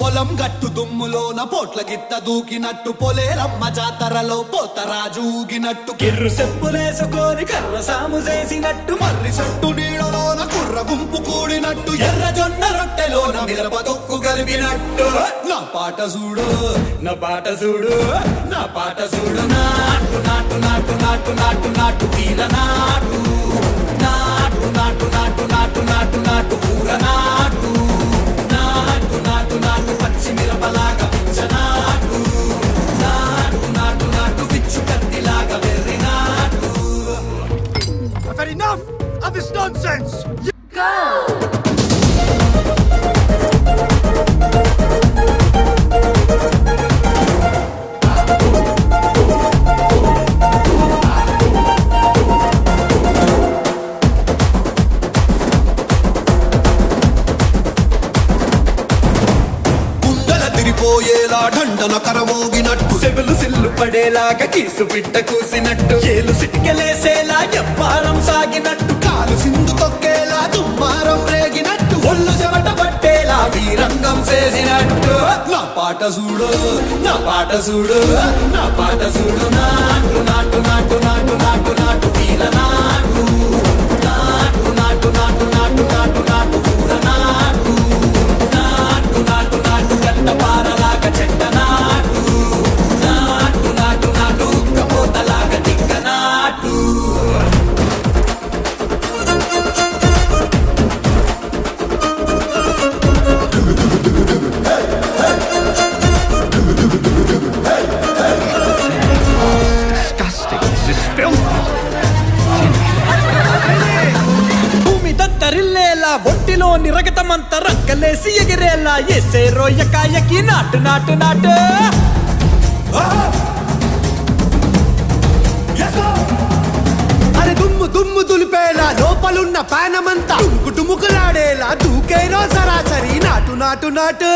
పొలం గట్టు దుమ్ములోన పోట్ల గిత్త దూకినట్టు పొలేరమ్మ జాతరలో పోతరాజు ఊగినట్టు కిర్రు సెప్పులేసుకొని కర్ర సాము చేసినట్టు మర్రి సొట్టు నీడలోన కుర్ర గుంపు కూడినట్టు ఎర్ర జొన్న రొట్టెలోన మిరప తొక్కు కలిపినట్టు నా పాట చూడు నా పాట చూడు నా పాట చూడు నాటు నాటు నాటు నాటు నాటు నాటు తీర నాటు నాటు నాటు నాటు నాటు నాటు నాటు పూర నాటు నాటు నాటు నాటు పచ్చి మిరపలాగా పిచ్చ నాటు నాటు నాటు నాటు పిచ్చు కత్తిలాగా వెర్రి నాటు. I've had enough of this nonsense! Go! పోయేలా ఢండన కరమోగినట్టు సెవెలు సిల్లు పడేలాగా కీసు బిడ్డ కూసినట్టు ఏలు సిటికెలేసేలా ఎప్పారం సాగినట్టు కాలు సింధు తొక్కేలా దుమ్మారం రేగినట్టు ఒళ్ళు చెమట పట్టేలా వీరంగం చేసినట్టు నా పాట చూడు నా పాట చూడు నా పాట చూడు నాటు నాటు నాటు నాటు నాటు నాటు వీర నాటు నాటు నాటు నాటు నాటు నాటు నాటు పూర నాటు నాటు నాటు నాటు గంట పారలాగా చెట్ట నాటు నాటు నాటు నాటు ఉక్కపోతలాగా టిక్క నాటు. Disgusting. This is filthy. భూమి దత్తరిల్లేలా ఒంటిలో నిరగతమంత రక్కలేసి ఎగిరేలా ఎసే రోయకాయకి నాటు నాటు నాటు అరే దుమ్ము దుమ్ము దులిపేలా లోపలున్న పానమంతా టుముకులాడేలా దూకేనో సరాసరి నాటు నాటు నాటు.